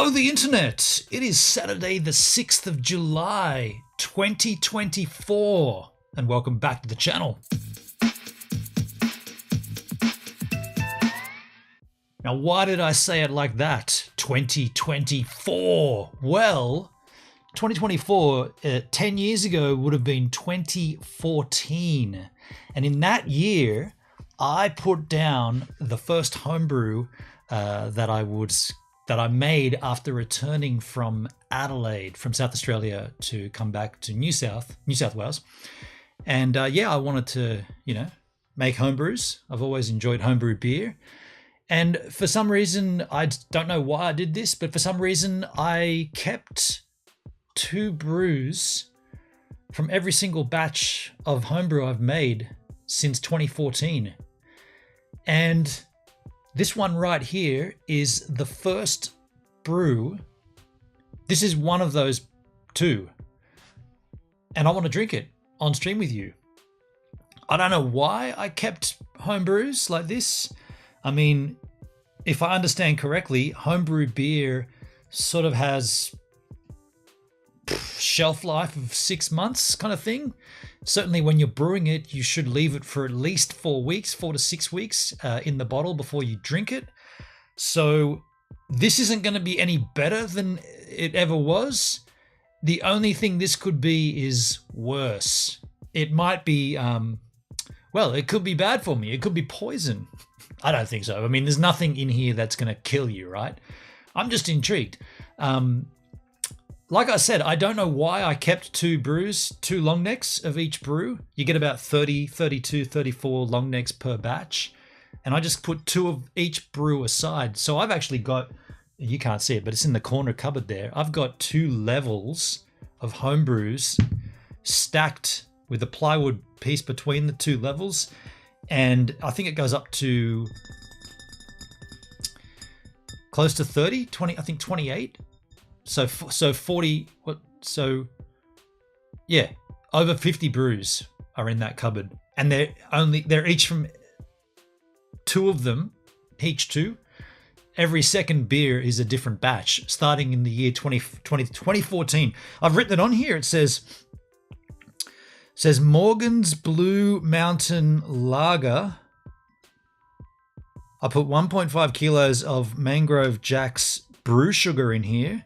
Hello, the internet. It is Saturday, the 6th of July, 2024, and welcome back to the channel. Now, why did I say it like that? 2024. Well, 2024, 10 years ago would have been 2014. And in that year, I put down the first homebrew that I made after returning from Adelaide, from South Australia, to come back to New South Wales. And I wanted to, make homebrews. I've always enjoyed homebrew beer. And for some reason, I don't know why I did this, but for some reason I kept 2 brews from every single batch of homebrew I've made since 2014. And this one right here is the first brew. This is one of those 2. And I want to drink it on stream with you. I don't know why I kept home brews like this. I mean, if I understand correctly, homebrew beer sort of has shelf life of 6 months kind of thing. Certainly when you're brewing it, you should leave it for at least 4 weeks, 4 to 6 weeks in the bottle before you drink it. So this isn't going to be any better than it ever was. The only thing this could be is worse. It might be, it could be bad for me. It could be poison. I don't think so. I mean, there's nothing in here that's going to kill you, right? I'm just intrigued. Like I said, I don't know why I kept 2 brews, 2 long necks of each brew. You get about 30, 32, 34 long necks per batch. And I just put 2 of each brew aside. So I've actually got, you can't see it, but it's in the corner cupboard there. I've got 2 levels of home brews stacked with a plywood piece between the 2 levels. And I think it goes up to close to 30, 20, I think 28. So 40, over 50 brews are in that cupboard. And they're each from 2 of them, each 2. Every second beer is a different batch, starting in the year 2014. I've written it on here. It says Morgan's Blue Mountain Lager. I put 1.5 kilos of Mangrove Jack's brew sugar in here.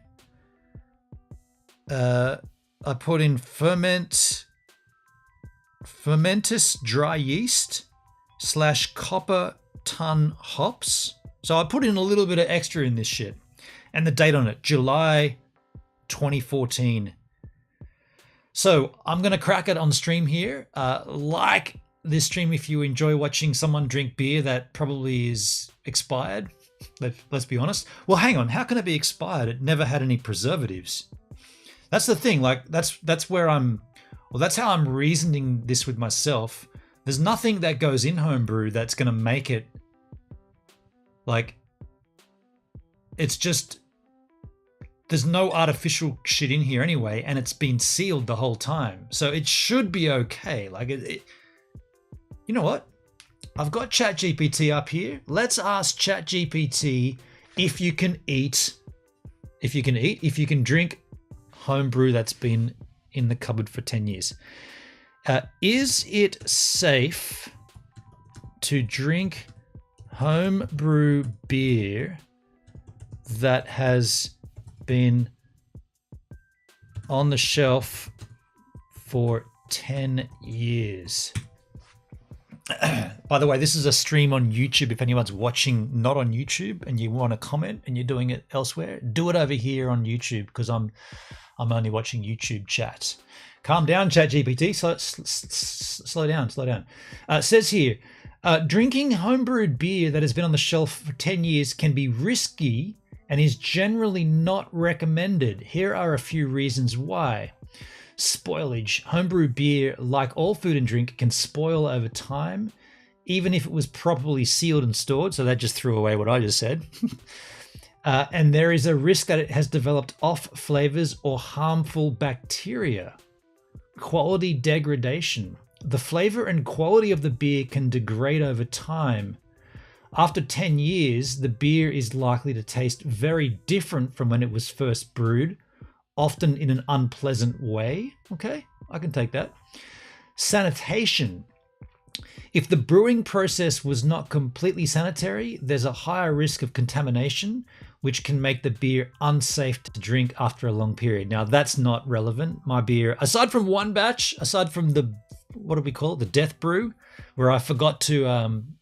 I put in fermentus dry yeast / copper ton hops. So I put in a little bit of extra in this shit. And the date on it, July 2014. So I'm going to crack it on stream here. Like this stream if you enjoy watching someone drink beer that probably is expired. Let's be honest. Well, hang on. How can it be expired? It never had any preservatives. That's the thing. Like that's how I'm reasoning this with myself. There's nothing that goes in homebrew that's going to make it like, it's just, there's no artificial shit in here anyway, and it's been sealed the whole time. So it should be okay. Like, you know what? I've got ChatGPT up here. Let's ask ChatGPT if you can drink homebrew that's been in the cupboard for 10 years. Is it safe to drink homebrew beer that has been on the shelf for 10 years? By the way, this is a stream on YouTube. If anyone's watching not on YouTube and you want to comment and you're doing it elsewhere, do it over here on YouTube, because I'm only watching YouTube chat. Calm down, ChatGPT. Slow down. It says here, drinking homebrewed beer that has been on the shelf for 10 years can be risky and is generally not recommended. Here are a few reasons why. Spoilage. Homebrew beer, like all food and drink, can spoil over time, even if it was properly sealed and stored. So that just threw away what I just said. And there is a risk that it has developed off flavors or harmful bacteria. Quality degradation. The flavor and quality of the beer can degrade over time. After 10 years, the beer is likely to taste very different from when it was first brewed, often in an unpleasant way. Okay, I can take that. Sanitation. If the brewing process was not completely sanitary, there's a higher risk of contamination, which can make the beer unsafe to drink after a long period. Now, that's not relevant. My beer, aside from one batch, aside from the, what do we call it, the death brew, where I forgot to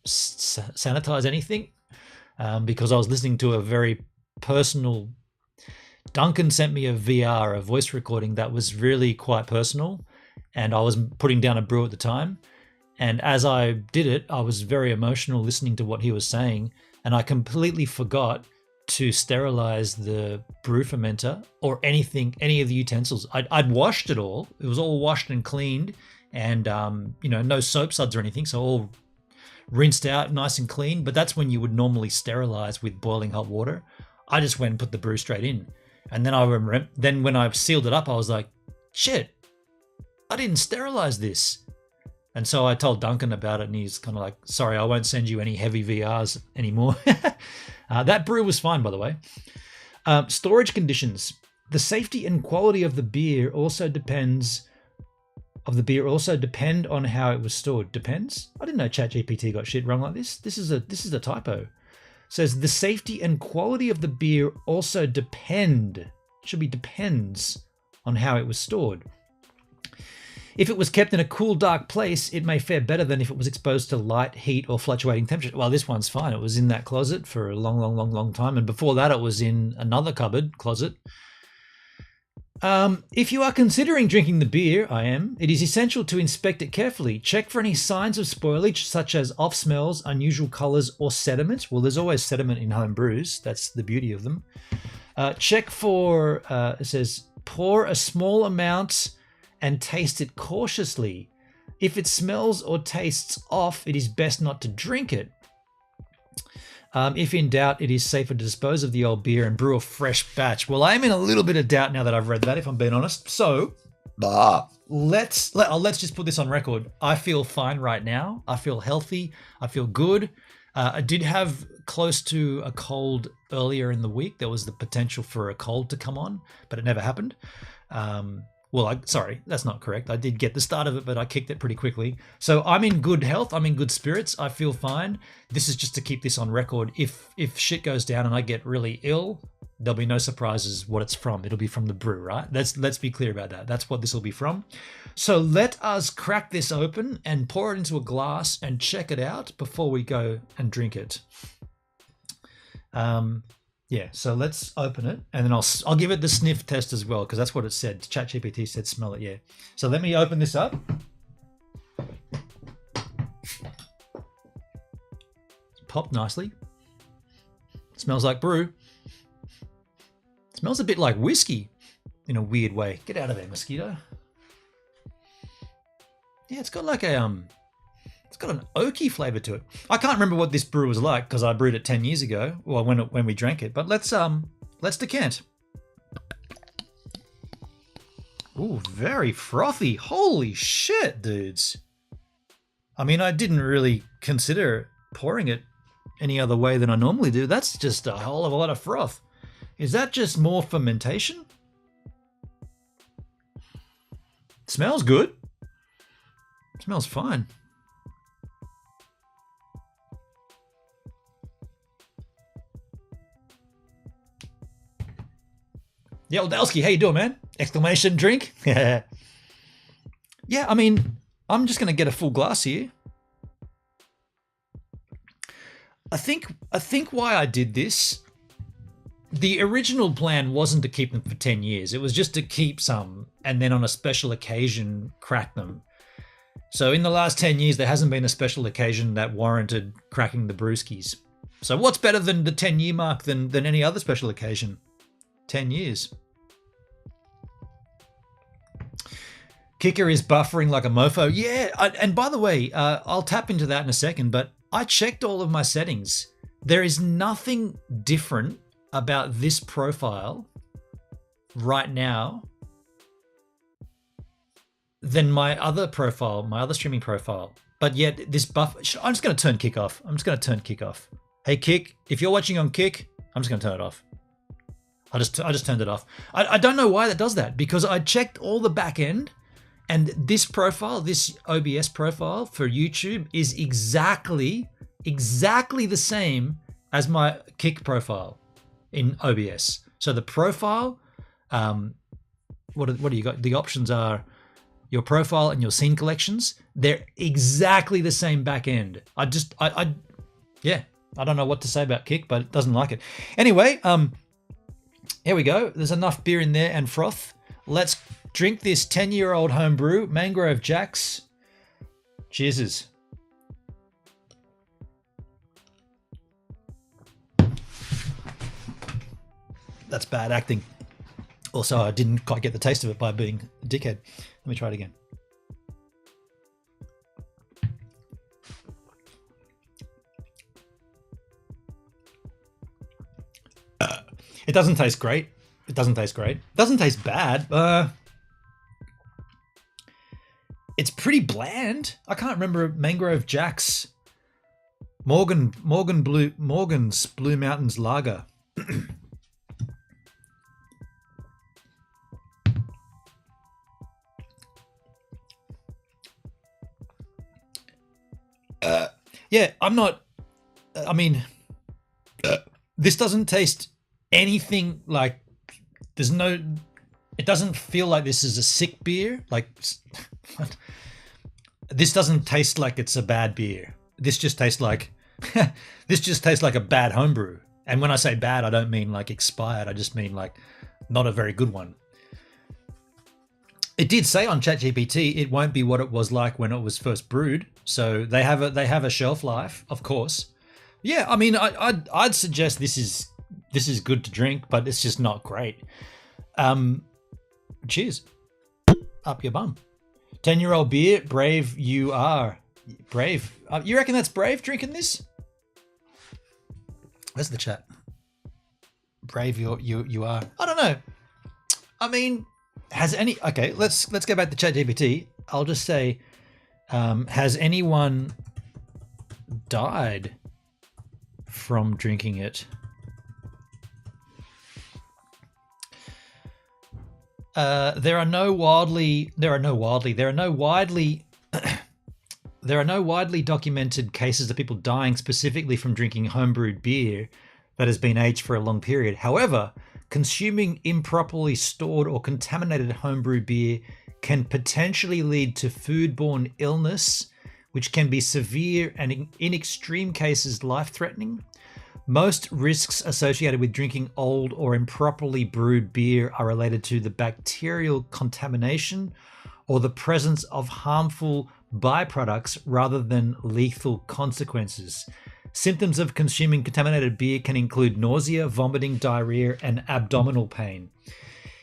sanitize anything because I was listening to a very personal, Duncan sent me a VR, a voice recording that was really quite personal, and I was putting down a brew at the time. And as I did it, I was very emotional listening to what he was saying, and I completely forgot to sterilize the brew fermenter or anything, any of the utensils. I'd washed it all. It was all washed and cleaned, and no soap suds or anything, so all rinsed out nice and clean. But that's when you would normally sterilize with boiling hot water. I just went and put the brew straight in, and then I remember. Then when I sealed it up, I was like, "Shit, I didn't sterilize this." And so I told Duncan about it, and he's kind of like, "Sorry, I won't send you any heavy VRs anymore." That brew was fine, by the way. Storage conditions. The safety and quality of the beer also depend on how it was stored. Depends? I didn't know ChatGPT got shit wrong like this. This is a typo. It says the safety and quality of the beer also depends on how it was stored. If it was kept in a cool, dark place, it may fare better than if it was exposed to light, heat, or fluctuating temperature. Well, this one's fine. It was in that closet for a long time. And before that, it was in another cupboard closet. If you are considering drinking the beer, it is essential to inspect it carefully. Check for any signs of spoilage, such as off smells, unusual colors, or sediment. Well, there's always sediment in home brews. That's the beauty of them. Check for, it says, pour a small amount and taste it cautiously. If it smells or tastes off, it is best not to drink it. If in doubt, it is safer to dispose of the old beer and brew a fresh batch. Well, I'm in a little bit of doubt now that I've read that, if I'm being honest. So, let's just put this on record. I feel fine right now. I feel healthy. I feel good. I did have close to a cold earlier in the week. There was the potential for a cold to come on, but it never happened. Sorry, that's not correct. I did get the start of it, but I kicked it pretty quickly. So I'm in good health. I'm in good spirits. I feel fine. This is just to keep this on record. If shit goes down and I get really ill, there'll be no surprises what it's from. It'll be from the brew, right? Let's be clear about that. That's what this will be from. So let us crack this open and pour it into a glass and check it out before we go and drink it. Yeah, so let's open it, and then I'll give it the sniff test as well, because that's what it said. ChatGPT said smell it, yeah. So let me open this up. It's popped nicely. Smells like brew. Smells a bit like whiskey in a weird way. Get out of there, mosquito. Yeah, it's got like it's got an oaky flavor to it. I can't remember what this brew was like because I brewed it 10 years ago, well, when we drank it. But let's decant. Ooh, very frothy. Holy shit, dudes. I mean, I didn't really consider pouring it any other way than I normally do. That's just a whole of a lot of froth. Is that just more fermentation? Smells good. Smells fine. Yeah, Oldowski, how you doing, man? Exclamation drink. Yeah, I mean, I'm just gonna get a full glass here. I think why I did this, the original plan wasn't to keep them for 10 years. It was just to keep some and then on a special occasion crack them. So in the last 10 years, there hasn't been a special occasion that warranted cracking the brewskis. So what's better than the 10-year mark than any other special occasion? 10 years. Kicker is buffering like a mofo. Yeah, and by the way, I'll tap into that in a second, but I checked all of my settings. There is nothing different about this profile right now than my other profile, my other streaming profile. But yet this buff, I'm just going to turn kick off. Hey, Kick, if you're watching on Kick, I'm just going to turn it off. I just turned it off. I don't know why that does that, because I checked all the back end, and this profile, this OBS profile for YouTube is exactly the same as my Kick profile in OBS. So the profile, what do you got? The options are your profile and your scene collections. They're exactly the same back end. Yeah, I don't know what to say about Kick, but it doesn't like it. Anyway, here we go. There's enough beer in there and froth. Let's drink this 10-year-old homebrew, Mangrove Jacks. Cheers. That's bad acting. Also, I didn't quite get the taste of it by being a dickhead. Let me try it again. It doesn't taste great. It doesn't taste great. It doesn't taste bad. It's pretty bland. I can't remember Mangrove Jacks. Morgan's Blue Mountains Lager. Yeah, I'm not. I mean, this doesn't taste anything like. There's no. It doesn't feel like this is a sick beer. Like, this doesn't taste like it's a bad beer. This just tastes like. This just tastes like a bad homebrew. And when I say bad, I don't mean like expired. I just mean like not a very good one. It did say on ChatGPT it won't be what it was like when it was first brewed. So they have a shelf life, of course. Yeah, I mean, I'd suggest this is good to drink, but it's just not great. Cheers. Up your bum. 10-year-old beer, brave you are. Brave. You reckon that's brave drinking this? Where's the chat? Brave you are. I don't know. I mean, okay, let's go back to ChatGPT. I'll just say, has anyone died from drinking it? There are no widely documented cases of people dying specifically from drinking homebrewed beer that has been aged for a long period. However, consuming improperly stored or contaminated homebrewed beer can potentially lead to foodborne illness, which can be severe and in extreme cases life-threatening. Most risks associated with drinking old or improperly brewed beer are related to the bacterial contamination or the presence of harmful byproducts rather than lethal consequences. Symptoms of consuming contaminated beer can include nausea, vomiting, diarrhea, and abdominal pain.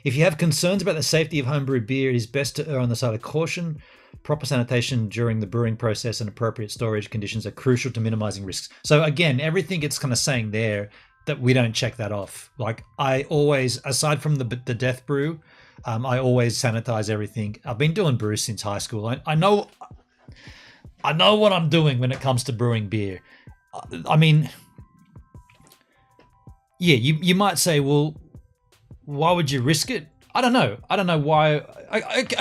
If you have concerns about the safety of homebrewed beer, it is best to err on the side of caution. Proper sanitation during the brewing process and appropriate storage conditions are crucial to minimizing risks. So again, everything it's kind of saying there that we don't check that off. Like I always, aside from the death brew, I always sanitize everything. I've been doing brews since high school. I know what I'm doing when it comes to brewing beer. I mean, yeah, you might say, well, why would you risk it? I don't know. I don't know why.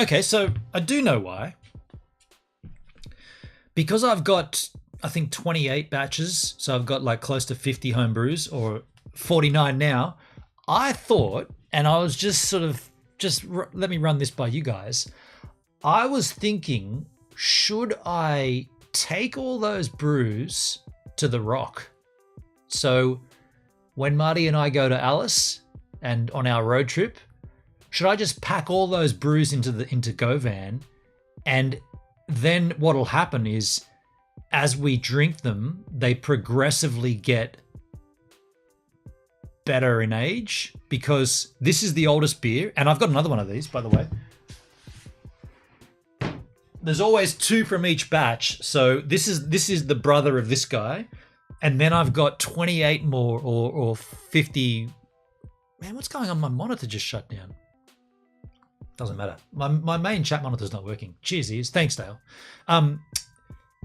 Okay, so I do know why. Because I've got, I think, 28 batches, so I've got like close to 50 home brews, or 49 now. I thought, and I was just let me run this by you guys. I was thinking, should I take all those brews to the Rock? So when Marty and I go to Alice and on our road trip, should I just pack all those brews into GoVan, and then what'll happen is as we drink them, they progressively get better in age, because this is the oldest beer, and I've got another one of these, by the way. There's always 2 from each batch, so this is the brother of this guy, and then I've got 28 more or 50. Man, what's going on? My monitor just shut down. Doesn't matter. My main chat monitor's not working. Cheers, ears. Thanks, Dale.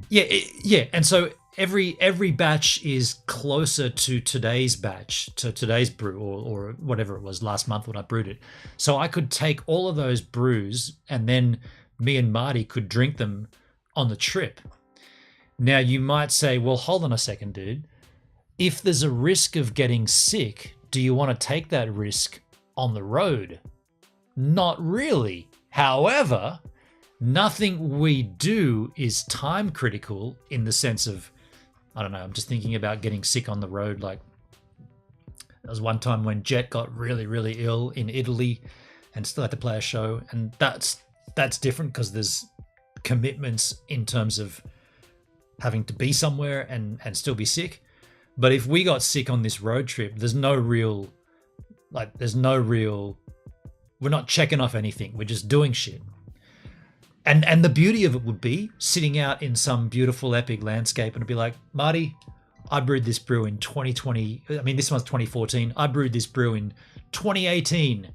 Yeah. And so every batch is closer to today's batch, to today's brew, or whatever it was last month when I brewed it. So I could take all of those brews and then me and Marty could drink them on the trip. Now you might say, well, hold on a second, dude. If there's a risk of getting sick, do you want to take that risk on the road? Not really. However, nothing we do is time critical in the sense of, I don't know, I'm just thinking about getting sick on the road. Like, there was one time when Jet got really, really ill in Italy and still had to play a show. And that's different because there's commitments in terms of having to be somewhere and still be sick. But if we got sick on this road trip, we're not checking off anything. We're just doing shit. And the beauty of it would be sitting out in some beautiful epic landscape and it'd be like, Marty, I brewed this brew in 2020. I mean, this one's 2014. I brewed this brew in 2018.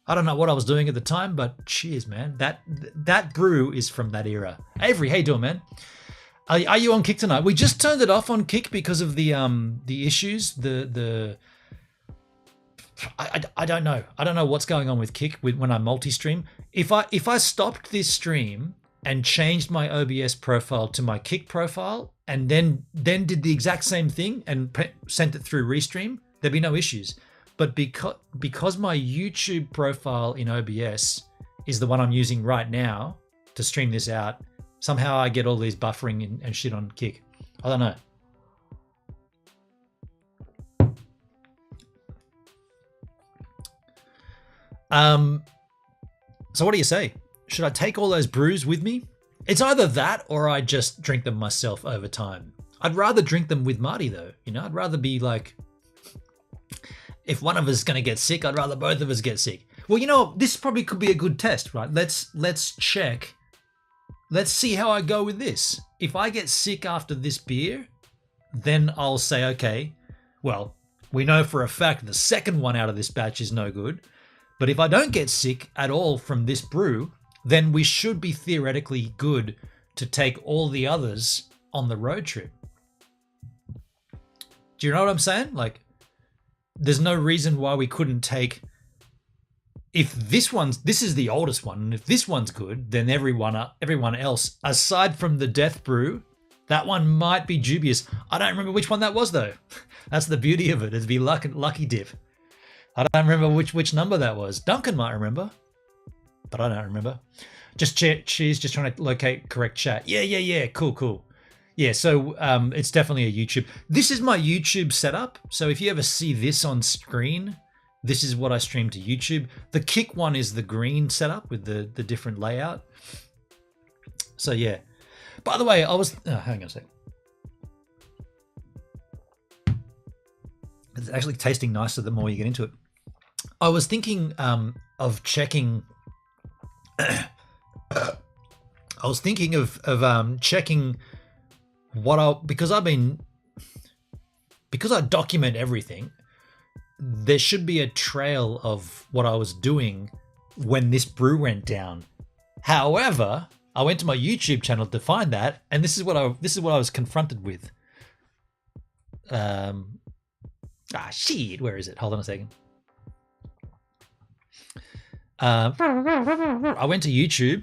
I don't know what I was doing at the time, but cheers, man. That brew is from that era. Avery, how you doing, man? Are you on Kick tonight? We just turned it off on Kick because of the issues. I don't know. I don't know what's going on with Kick when I multi-stream. If I stopped this stream and changed my OBS profile to my Kick profile and then did the exact same thing and sent it through Restream, there'd be no issues. But because my YouTube profile in OBS is the one I'm using right now to stream this out, somehow I get all these buffering and shit on Kick. I don't know. So what do you say? Should I take all those brews with me? It's either that or I just drink them myself over time. I'd rather drink them with Marty though. You know, I'd rather be like, if one of us is going to get sick, I'd rather both of us get sick. Well, you know, this probably could be a good test, right? Let's check. Let's see how I go with this. If I get sick after this beer, then I'll say, okay, well, we know for a fact the second one out of this batch is no good. But if I don't get sick at all from this brew, then we should be theoretically good to take all the others on the road trip. Do you know what I'm saying? Like, there's no reason why we couldn't take, if this is the oldest one, and if this one's good, then everyone else, aside from the Death Brew, that one might be dubious. I don't remember which one that was though. That's the beauty of it. It'd be lucky dip. I don't remember which number that was. Duncan might remember, but I don't remember. She's just trying to locate correct chat. Yeah. Cool. Yeah, so it's definitely a YouTube. This is my YouTube setup. So if you ever see this on screen, this is what I stream to YouTube. The Kick one is the green setup with the different layout. So yeah. By the way, hang on a sec. It's actually tasting nicer the more you get into it. I was thinking of checking. I was thinking of checking because I document everything. There should be a trail of what I was doing when this brew went down. However, I went to my YouTube channel to find that, and this is what I was confronted with. Shit, where is it? Hold on a second. I went to YouTube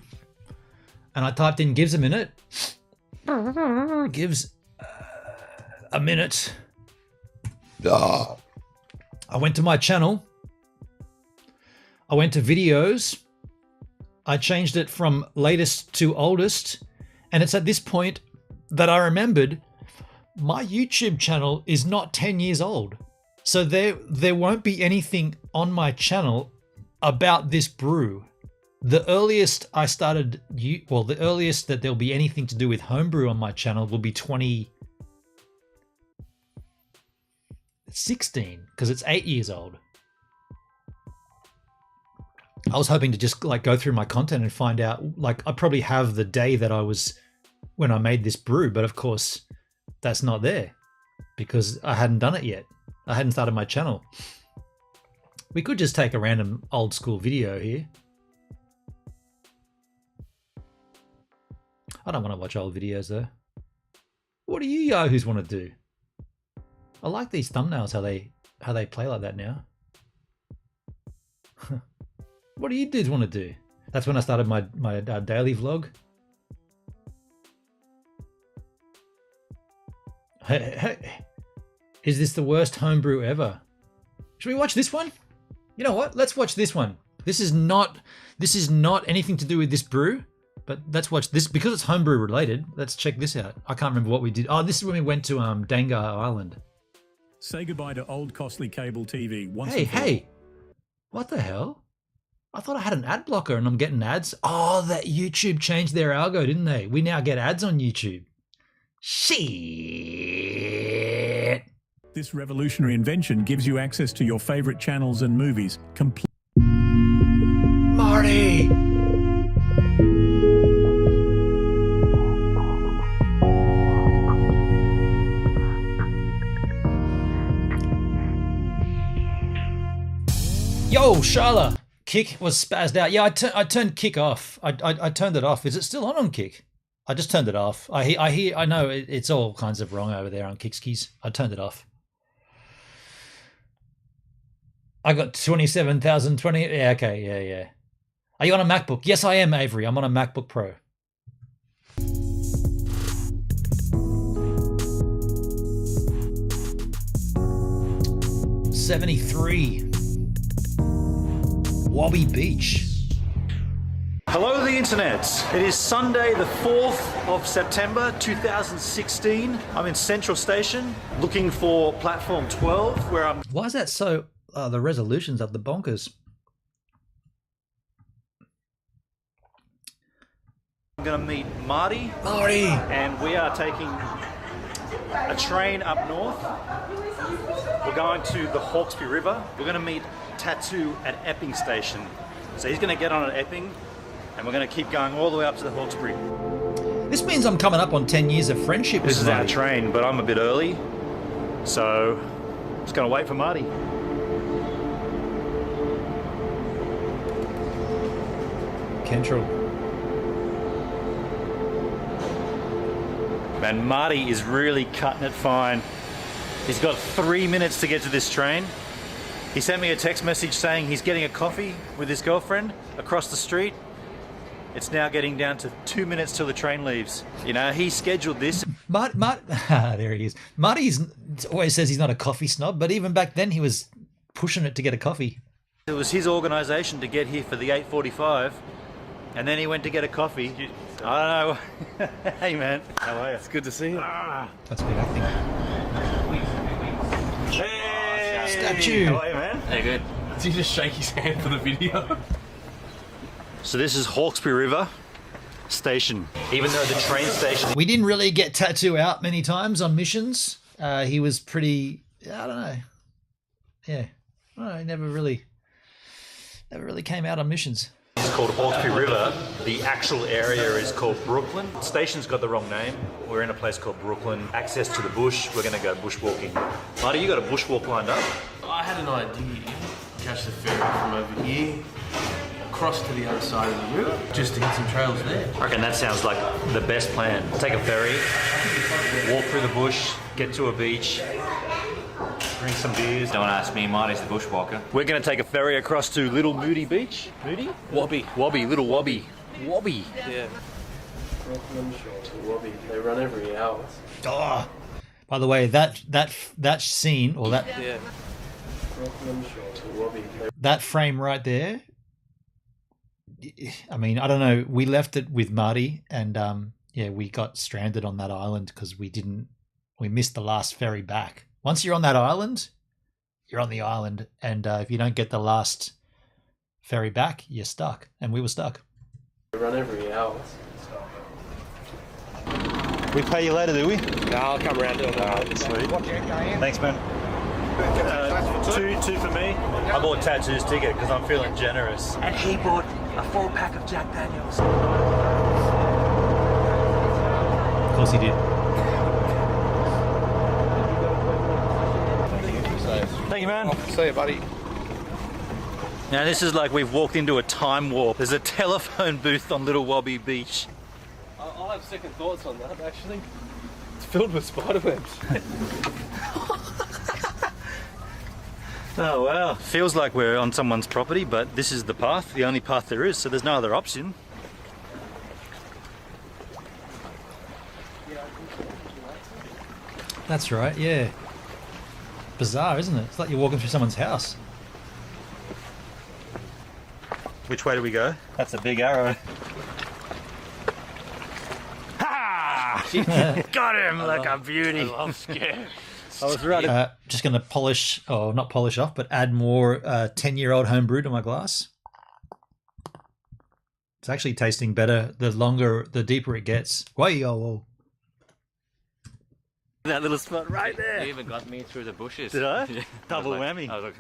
and I typed in "gives a minute." Gives a minute. I went to my channel. I went to videos. I changed it from latest to oldest. And it's at this point that I remembered my YouTube channel is not 10 years old. So there won't be anything on my channel about this brew. The earliest the earliest that there'll be anything to do with homebrew on my channel will be 2016, because it's 8 years old. I was hoping to just go through my content and find out, I probably have the day that I was when I made this brew, but of course that's not there because I hadn't done it yet. I hadn't started my channel. We could just take a random old school video here. I don't want to watch old videos though. What do you yahoos want to do? I like these thumbnails, how they play like that now. What do you dudes want to do? That's when I started my daily vlog. Hey, is this the worst homebrew ever? Should we watch this one? You know what? Let's watch this one. This is not anything to do with this brew, but let's watch this because it's homebrew related. Let's check this out. I can't remember what we did. Oh, this is when we went to Dangar Island. Say goodbye to old costly cable TV. Hey, what the hell? I thought I had an ad blocker and I'm getting ads. Oh, that YouTube changed their algo, didn't they? We now get ads on YouTube. Shit. This revolutionary invention gives you access to your favorite channels and movies. Marty! Yo, Sharla! Kick was spazzed out. Yeah, I turned Kick off. I turned it off. Is it still on Kick? I just turned it off. I know it's all kinds of wrong over there on Kick's keys. I turned it off. I got 27,020. Yeah, okay, yeah. Are you on a MacBook? Yes, I am, Avery. I'm on a MacBook Pro. $73. Wobby Beach. Hello the internet. It is Sunday the 4th of September 2016. I'm in Central Station looking for platform 12 where I'm... Why is that so... the resolutions of the bonkers. I'm going to meet Marty. Marty! And we are taking a train up north. We're going to the Hawkesbury River. We're going to meet Tattoo at Epping Station. So he's going to get on at Epping and we're going to keep going all the way up to the Hawkesbury. This means I'm coming up on 10 years of friendship with This is Marty. our train, but I'm a bit early. So just going to wait for Marty. Kentrell. Man, Marty is really cutting it fine. He's got 3 minutes to get to this train. He sent me a text message saying he's getting a coffee with his girlfriend across the street. It's now getting down to 2 minutes till the train leaves. You know, he scheduled this. There he is. Marty always says he's not a coffee snob, but even back then he was pushing it to get a coffee. It was his organisation to get here for the 8:45, and then he went to get a coffee. I don't know. Hey man, how are you? It's good to see you. That's good acting. Hey, Statue. How are you, man? Hey, good. Did you just shake his hand for the video? So this is Hawkesbury River Station. Even though the train station... We didn't really get Tattoo out many times on missions. He was pretty... I don't know. Yeah. I don't know, he never really came out on missions. It's called Hawkesbury River. The actual area is called Brooklyn. The station's got the wrong name. We're in a place called Brooklyn. Access to the bush. We're going to go bushwalking. Marty, you got a bushwalk lined up? I had an idea. Catch the ferry from over here, cross to the other side of the river, just to hit some trails there. I reckon that sounds like the best plan. Take a ferry, walk through the bush, get to a beach, drink some beers. Don't ask me, Marty's the bushwalker. We're going to take a ferry across to Little Moody Beach. Moody? Wobby. Wobby, Little Wobby. Wobby. Yeah. To Wobby. They run every hour. Oh, by the way, that scene or that Yeah. To Wobby. that frame right there. I mean, I don't know. We left it with Marty, and yeah, we got stranded on that island because we missed the last ferry back. Once you're on that island, you're on the island, and if you don't get the last ferry back, you're stuck, and we were stuck. They run every hour. We pay you later, do we? No, I'll come around to it. Sweet. Thanks, man. Two for me. I bought Tattoo's ticket because I'm feeling generous. And he bought a 4-pack of Jack Daniels. Of course he did. Thank you, man. See you, buddy. Now this is like we've walked into a time warp. There's a telephone booth on Little Wobby Beach. I'll have second thoughts on that, actually. filled with spider webs. Oh wow. Feels like we're on someone's property, but this is the path, the only path there is, so there's no other option. That's right, yeah. Bizarre, isn't it? It's like you're walking through someone's house. Which way do we go? That's a big arrow. Ha! Got him like a beauty. I love scare. I was right. Just going to polish, or not polish off, but add more 10-year-old homebrew to my glass. It's actually tasting better the deeper it gets. Whoa. That little spot right there. You even got me through the bushes. Did I? Yeah. Double whammy. I was like,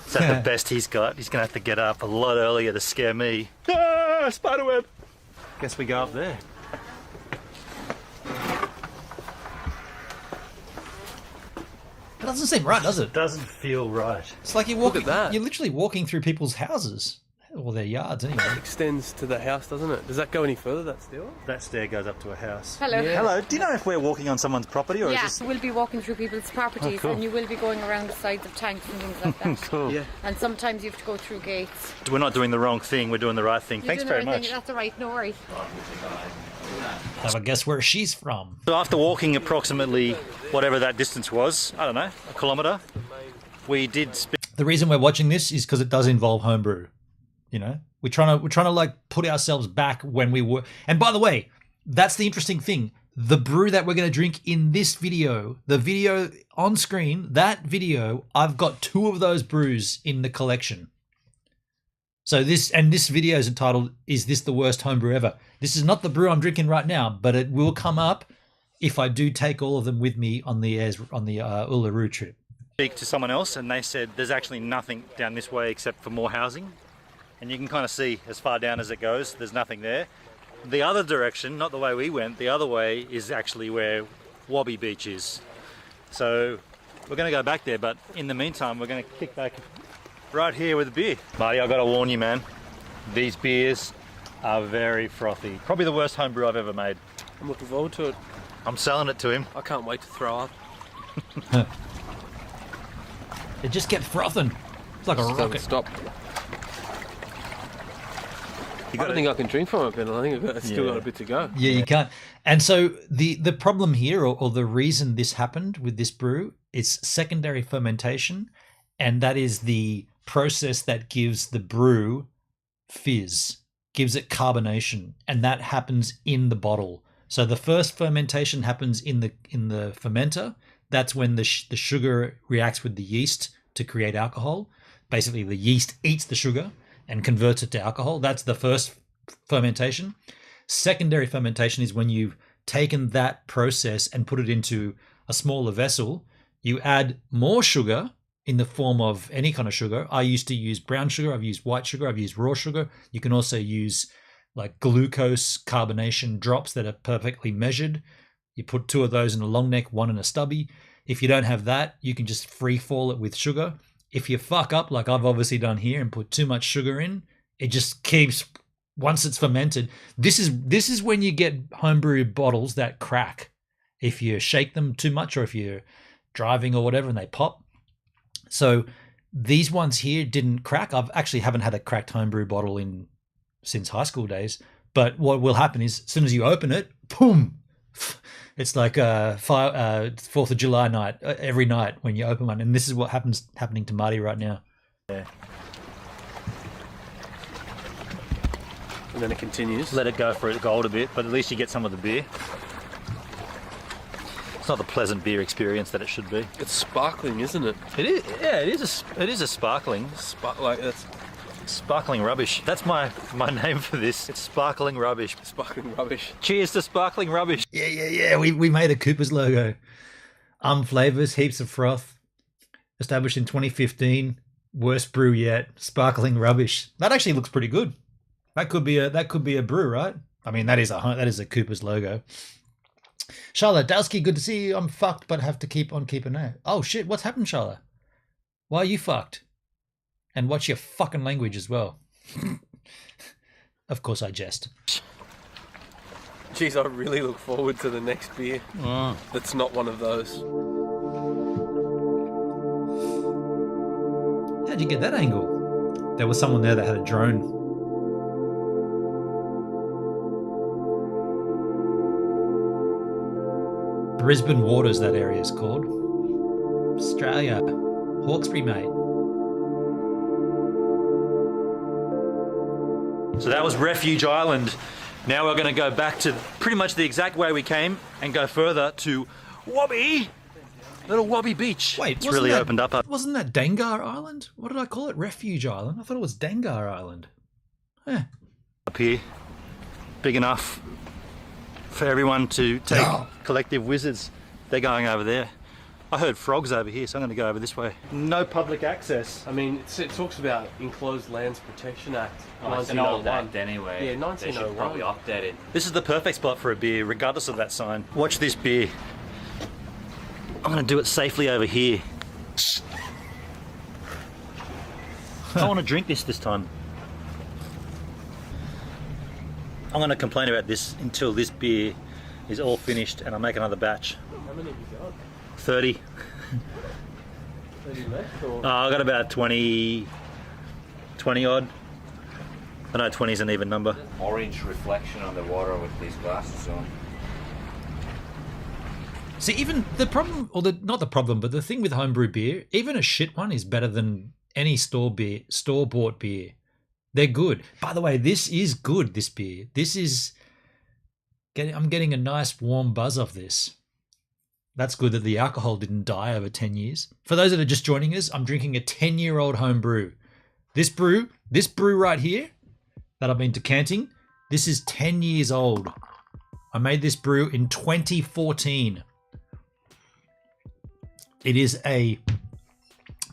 Is that the best he's got? He's going to have to get up a lot earlier to scare me. Ah, spiderweb. Guess we go up there. That doesn't seem right, does it? Doesn't feel right. It's like you're walking. Look at that. You're literally walking through people's houses or their yards, anyway. Extends to the house, doesn't it? Does that go any further, that stair? That stair goes up to a house. Hello. Yeah. Hello. Do you know if we're walking on someone's property or Yeah, is this... we'll be walking through people's properties, cool. and you will be going around the sides of tanks and things like that. Cool. Yeah. And sometimes you have to go through gates. We're not doing the wrong thing. We're doing the right thing. You're Thanks doing very everything- much. That's all right, no worries. Have a guess where she's from. So after walking approximately whatever that distance was, I don't know, a kilometre, we did spin. The reason we're watching this is because it does involve homebrew. You know, we're trying to like put ourselves back when we were. And by the way, that's the interesting thing. The brew that we're going to drink in this video, the video on screen, that video, I've got 2 of those brews in the collection. So this video is entitled, "Is This the Worst Homebrew Ever?" This is not the brew I'm drinking right now, but it will come up if I do take all of them with me on the Uluru trip. Speak to someone else and they said there's actually nothing down this way except for more housing. And you can kind of see as far down as it goes, there's nothing there. The other direction, not the way we went, the other way is actually where Wabi Beach is. So we're going to go back there, but in the meantime, we're going to kick back right here with a beer. Marty, I've got to warn you, man. These beers are very frothy. Probably the worst homebrew I've ever made. I'm looking forward to it. I'm selling it to him. I can't wait to throw up. It just kept frothing. It's like a Doesn't rocket. stop. I don't think I can drink from it, Ben. I think I've still got a bit to go. Yeah, you can't. And so the problem here, or the reason this happened with this brew, is secondary fermentation, and that is the process that gives the brew fizz, gives it carbonation, and that happens in the bottle. So the first fermentation happens in the fermenter. That's when the sugar reacts with the yeast to create alcohol. Basically, the yeast eats the sugar and converts it to alcohol. That's the first fermentation. Secondary fermentation is when you've taken that process and put it into a smaller vessel. You add more sugar in the form of any kind of sugar. I used to use brown sugar. I've used white sugar. I've used raw sugar. You can also use like glucose carbonation drops that are perfectly measured. You put 2 of those in a long neck, 1 in a stubby. If you don't have that, you can just free fall it with sugar. If you fuck up, like I've obviously done here, and put too much sugar in, it just keeps, once it's fermented. This is when you get homebrew bottles that crack. If you shake them too much, or if you're driving or whatever and they pop. So these ones here didn't crack. I've actually haven't had a cracked homebrew bottle since high school days. But what will happen is, as soon as you open it, boom! It's like 4th of July night, every night when you open one. And this is what happening to Marty right now. Yeah. And then it continues. Let it go for it gold a bit, but at least you get some of the beer. It's not the pleasant beer experience that it should be. It's sparkling, isn't it? It is. Yeah, it is a sparkling. Like that's Sparkling rubbish. That's my name for this. It's sparkling rubbish. sparkling rubbish. Cheers to sparkling rubbish. Yeah. We made a Cooper's logo. Flavors, heaps of froth. Established in 2015. Worst brew yet. Sparkling rubbish. That actually looks pretty good. That could be a brew, right? I mean, that is a Cooper's logo. Charlotte Dowski, good to see you. I'm fucked, but have to keep on keeping it. Oh shit, what's happened, Charlotte? Why are you fucked? And what's your fucking language as well? Of course I jest. Geez, I really look forward to the next beer. That's not one of those. How'd you get that angle? There was someone there that had a drone. Brisbane Waters, that area is called. Australia. Hawkesbury, mate. So that was Refuge Island. Now we're going to go back to pretty much the exact way we came and go further to Wabi. Little Wabi Beach. Wait, it's really opened up. Wasn't that Dengar Island? What did I call it? Refuge Island? I thought it was Dengar Island. Eh. Up here. Big enough for everyone to take collective wizards. They're going over there. I heard frogs over here, so I'm going to go over this way. No public access. I mean, it talks about Enclosed Lands Protection Act. Oh, it's an old act anyway. Yeah, 1901. They should probably update it. This is the perfect spot for a beer, regardless of that sign. Watch this beer. I'm going to do it safely over here. I want to drink this time. I'm going to complain about this until this beer is all finished and I make another batch. How many have you got? 30. 30 left? Or? I got about 20 odd. I know 20 is an even number. Orange reflection on the water with these glasses on. See, even the problem, or not the problem, but the thing with homebrew beer, even a shit one is better than any store-bought beer. They're good. By the way, this is good, this beer. I'm getting a nice warm buzz off this. That's good that the alcohol didn't die over 10 years. For those that are just joining us, I'm drinking a 10-year-old home brew. This brew right here that I've been decanting, this is 10 years old. I made this brew in 2014. It is a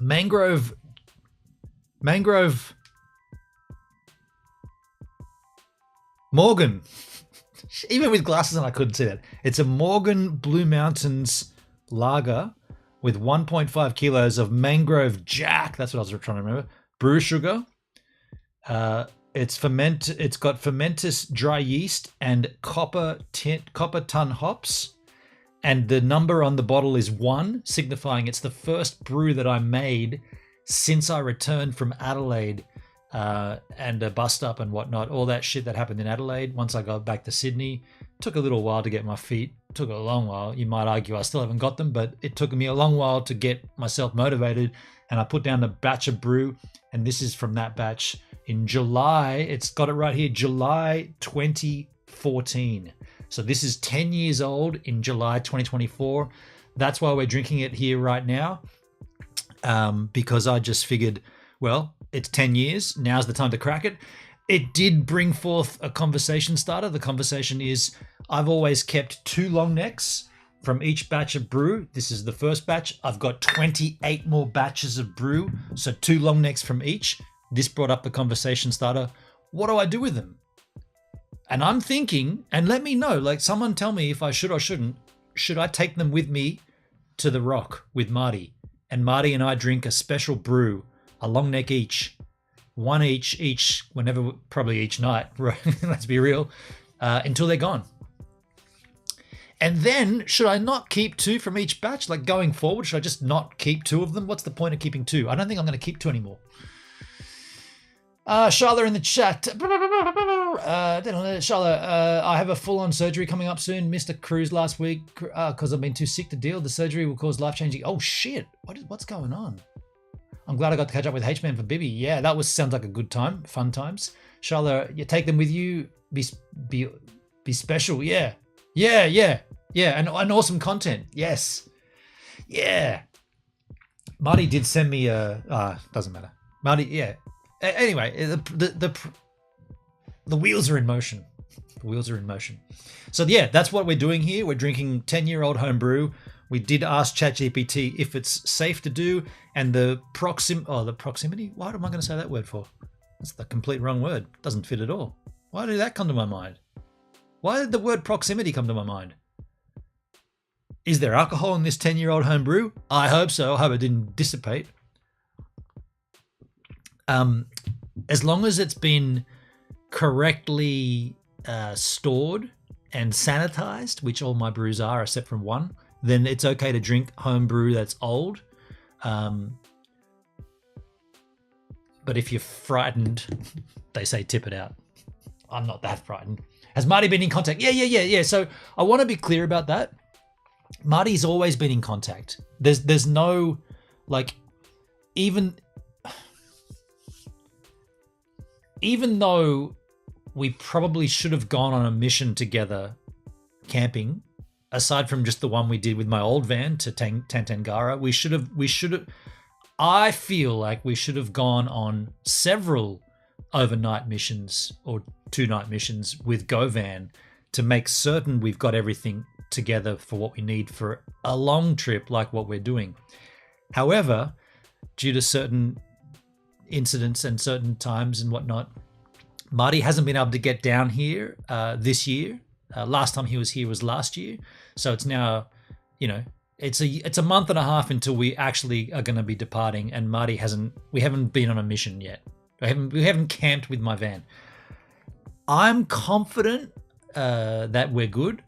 mangrove Morgan. Even with glasses on, I couldn't see that. It's a Morgan Blue Mountains lager with 1.5 kilos of mangrove jack. That's what I was trying to remember. Brew sugar. It's got fermentous dry yeast and copper ton hops. And the number on the bottle is 1, signifying it's the first brew that I made since I returned from Adelaide and a bust up and whatnot. All that shit that happened in Adelaide once I got back to Sydney. Took a little while to get my feet. Took a long while. You might argue I still haven't got them, but it took me a long while to get myself motivated. And I put down a batch of brew, and this is from that batch in July. It's got it right here, July 2014. So this is 10 years old in July 2024. That's why we're drinking it here right now, because I just figured, well, it's 10 years. Now's the time to crack it. It did bring forth a conversation starter. The conversation is, I've always kept 2 long necks from each batch of brew. This is the first batch. I've got 28 more batches of brew, so 2 long necks from each. This brought up the conversation starter. What do I do with them? And I'm thinking, and let me know, like someone tell me if I should or shouldn't, should I take them with me to the Rock with Marty? And Marty and I drink a special brew, a long neck each, 1 each, whenever, probably each night, right? Let's be real, until they're gone. And then, should I not keep 2 from each batch? Like going forward, should I just not keep 2 of them? What's the point of keeping 2? I don't think I'm going to keep 2 anymore. Charlotte in the chat. Charlotte, I have a full-on surgery coming up soon. Missed a cruise last week because I've been too sick to deal. The surgery will cause life-changing. Oh shit! What's going on? I'm glad I got to catch up with H-Man for Bibby. Yeah, that sounds like a good time, fun times. Charlotte, you take them with you. Be special. Yeah, and awesome content. Yes, yeah. Marty did send me a. Doesn't matter. Marty, yeah. Anyway, the wheels are in motion. The wheels are in motion. So yeah, that's what we're doing here. We're drinking 10-year-old homebrew. We did ask ChatGPT if it's safe to do, and the proximity. Why am I going to say that word for? That's the complete wrong word. Doesn't fit at all. Why did that come to my mind? Why did the word proximity come to my mind? Is there alcohol in this 10-year-old homebrew? I hope so. I hope it didn't dissipate. As long as it's been correctly stored and sanitized, which all my brews are except from one, then it's okay to drink home brew that's old. But if you're frightened, they say tip it out. I'm not that frightened. Has Marty been in contact? Yeah. So I want to be clear about that. Marty's always been in contact. There's no, like, even though we probably should have gone on a mission together camping, aside from just the one we did with my old van to Tantangara, we should have, I feel like we should have gone on several overnight missions or 2-night missions with GoVan to make certain we've got everything together for what we need for a long trip like what we're doing. However, due to certain incidents and certain times and whatnot, Marty hasn't been able to get down here this year. Last time he was here was last year. So it's now, it's a month and a half until we actually are going to be departing, and we haven't been on a mission yet. We haven't camped with my van. I'm confident that we're good,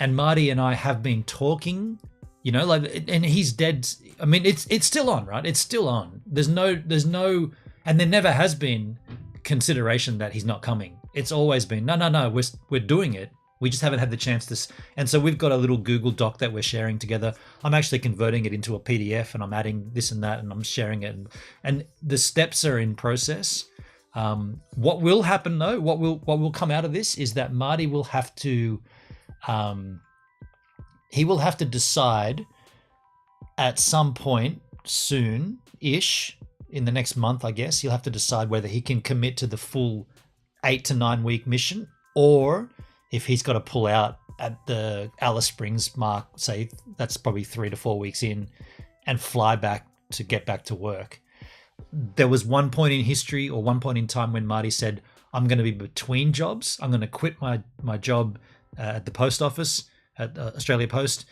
and Marty and I have been talking, and he's dead. I mean, it's still on, right? It's still on. There's no, and there never has been consideration that he's not coming. It's always been, no, we're doing it. We just haven't had the chance to. And so we've got a little Google Doc that we're sharing together. I'm actually converting it into a PDF, and I'm adding this and that, and I'm sharing it. And the steps are in process. What will happen though, what will come out of this is that Marty will have to, he will have to decide at some point soon-ish, in the next month, I guess, he'll have to decide whether he can commit to the full 8 to 9 week mission, or if he's got to pull out at the Alice Springs mark, say that's probably 3 to 4 weeks in, and fly back to get back to work. There was one point in history or one point in time when Marty said, I'm going to be between jobs. I'm going to quit my job at the post office, at Australia Post,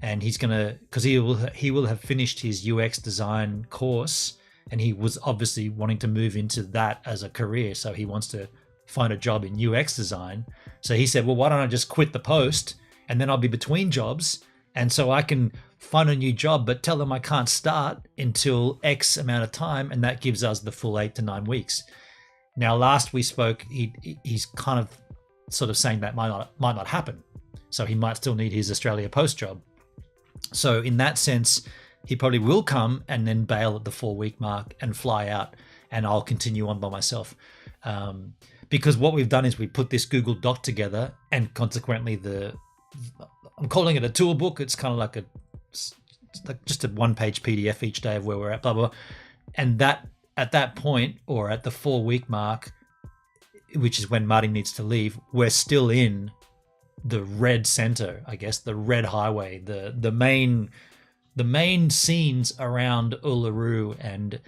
and he's going to, because he will have finished his UX design course, and he was obviously wanting to move into that as a career. So he wants to find a job in UX design. So he said, well, why don't I just quit the post, and then I'll be between jobs, and so I can find a new job, but tell them I can't start until X amount of time, and that gives us the full 8 to 9 weeks. Now, last we spoke, he's kind of sort of saying that might not happen. So he might still need his Australia Post job. So in that sense, he probably will come and then bail at the 4-week mark and fly out, and I'll continue on by myself. Because what we've done is we put this Google Doc together, and consequently I'm calling it a tool book. It's kind of like just a 1-page PDF each day of where we're at, blah, blah, blah. And that at that point, or at the 4-week mark, which is when Marty needs to leave, we're still in the red center, I guess, the red highway, the main scenes around Uluru and